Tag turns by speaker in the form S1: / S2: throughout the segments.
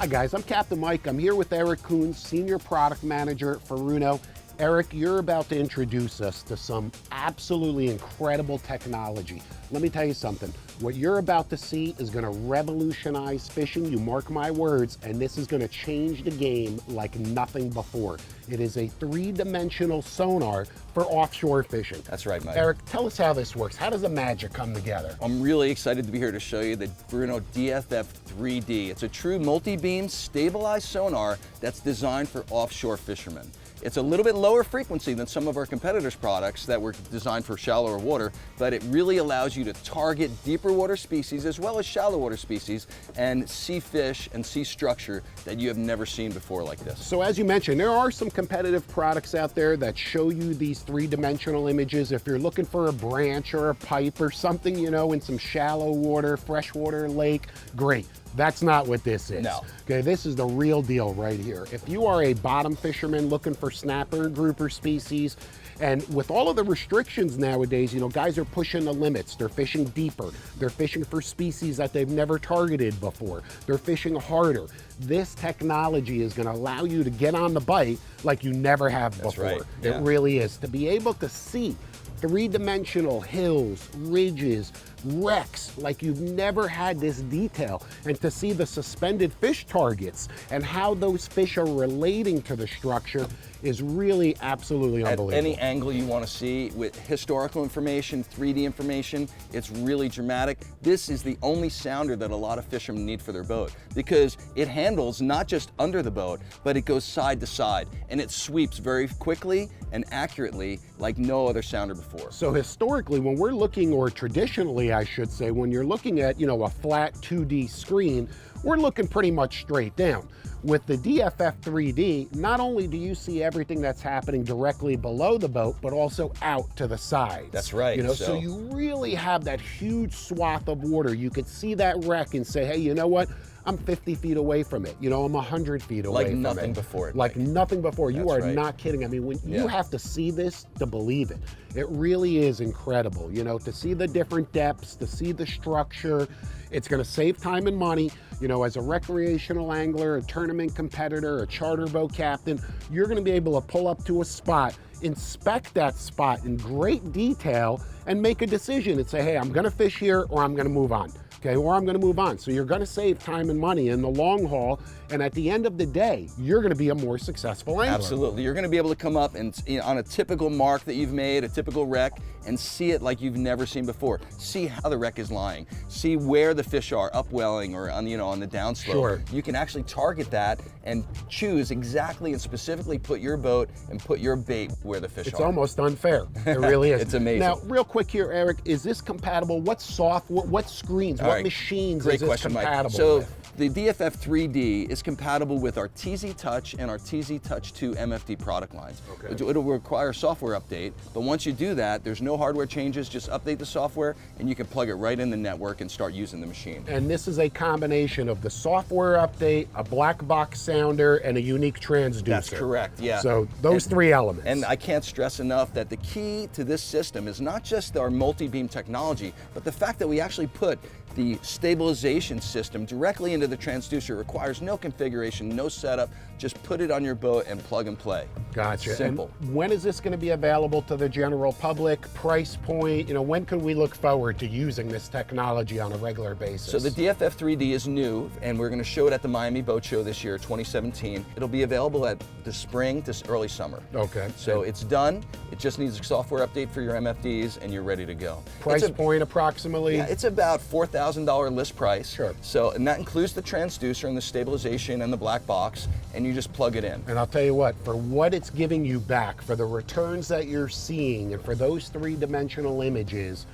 S1: Hi guys, I'm Captain Mike. I'm here with Eric Kuhn, Senior Product Manager at Furuno. Eric, you're about to introduce us to some absolutely incredible technology. Let me tell you something. What you're about to see is going to revolutionize fishing, you mark my words, and this is going to change the game like nothing before. It is a three-dimensional sonar for offshore fishing.
S2: That's right, Mike.
S1: Eric, tell us how this works. How does the magic come together?
S2: I'm really excited to be here to show you the Furuno DFF-3D. It's a true multi-beam stabilized sonar that's designed for offshore fishermen. It's a little bit lower frequency than some of our competitors' products that were designed for shallower water, but it really allows you to target deeper water species as well as shallow water species and see fish and see structure that you have never seen before like this.
S1: So as you mentioned, there are some competitive products out there that show you these three-dimensional images. If you're looking for a branch or a pipe or something, you know, in some shallow water, freshwater lake, great. That's not what this is.
S2: No.
S1: Okay, this is the real deal right here. If you are a bottom fisherman looking for snapper and grouper species, and with all of the restrictions nowadays, you know, guys are pushing the limits. They're fishing deeper. They're fishing for species that they've never targeted before. They're fishing harder. This technology is gonna allow you to get on the bite like you never have before.
S2: That's right. Yeah.
S1: It really is. To be able to see three-dimensional hills, ridges, wrecks, like you've never had this detail, and to see the suspended fish targets and how those fish are relating to the structure is really absolutely unbelievable.
S2: At any angle you want to see with historical information, 3D information, it's really dramatic. This is the only sounder that a lot of fishermen need for their boat because it handles not just under the boat, but it goes side to side and it sweeps very quickly and accurately like no other sounder before.
S1: So historically, when we're looking, or traditionally I should say, when you're looking at, you know, a flat 2D screen, we're looking pretty much straight down. With the DFF3D, not only do you see everything that's happening directly below the boat, but also out to the sides.
S2: That's right.
S1: You know, so you really have that huge swath of water. You could see that wreck and say, hey, you know what? I'm 50 feet away from it. You know, I'm 100 feet away from it.
S2: Like nothing before.
S1: Like nothing before. You are
S2: right.
S1: not kidding. I mean, when you have to see this to believe it. It really is incredible, you know, to see the different depths, to see the structure. It's gonna save time and money. You know, as a recreational angler, a tournament competitor, a charter boat captain, you're gonna be able to pull up to a spot, inspect that spot in great detail, and make a decision and say, hey, I'm gonna fish here or I'm gonna move on. Okay, or I'm gonna move on. So you're gonna save time and money in the long haul, and at the end of the day, you're gonna be a more successful angler.
S2: Absolutely, you're gonna be able to come up and on a typical mark that you've made, a typical wreck, and see it like you've never seen before. See how the wreck is lying. See where the fish are, upwelling or on, you know, on the downslope.
S1: Sure.
S2: You can actually target that and choose exactly and specifically put your boat and put your bait where the fish are.
S1: It's almost unfair. It really is.
S2: It's amazing.
S1: Now, real quick here, Eric, is this compatible? What software, what screens, what machines is this compatible
S2: with? So the DFF3D is compatible with our TZtouch and our TZtouch 2 MFD product lines. Okay. It'll require a software update, but once you do that, there's no hardware changes, just update the software and you can plug it right in the network and start using the machine.
S1: And this is a combination of the software update, a black box sounder, and a unique transducer.
S2: That's correct, yeah.
S1: So those three elements.
S2: And I can't stress enough that the key to this system is not just our multi-beam technology, but the fact that we actually put the stabilization system directly into the transducer. Requires no configuration, no setup, just put it on your boat and plug and play.
S1: Gotcha.
S2: Simple.
S1: And when is this going to be available to the general public? Price point, you know, when can we look forward to using this technology on a regular basis?
S2: So the DFF3D is new, and we're going to show it at the Miami Boat Show this year, 2017. It'll be available at the spring to early summer.
S1: Okay.
S2: So it's done. It just needs a software update for your MFDs, and you're ready to go.
S1: Price point approximately?
S2: Yeah, it's about $4,000 list price.
S1: Sure.
S2: So, and that includes the transducer and the stabilization and the black box, and you just plug it in.
S1: And I'll tell you what, for what it's giving you back, for the returns that you're seeing, and for those three-dimensional images,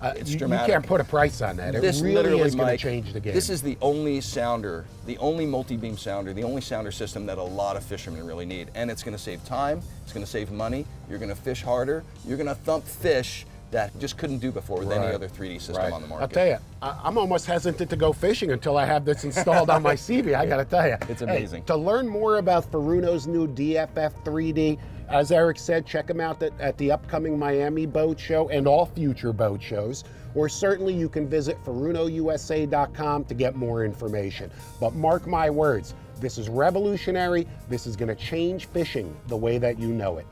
S2: it's
S1: you
S2: dramatic.
S1: can't put a price on that.
S2: This
S1: it really is going to
S2: Mike,
S1: change the game.
S2: This is the only sounder, the only multi-beam sounder, the only sounder system that a lot of fishermen really need. And it's going to save time, it's going to save money, you're going to fish harder, you're going to thump fish that just couldn't do before with any other 3D system on the market.
S1: I'll tell you, I'm almost hesitant to go fishing until I have this installed on my CV, I gotta tell you.
S2: It's amazing.
S1: Hey, to learn more about Furuno's new DFF3D, as Eric said, check them out at the upcoming Miami Boat Show and all future boat shows. or certainly you can visit FurunoUSA.com to get more information. But mark my words, this is revolutionary. This is going to change fishing the way that you know it.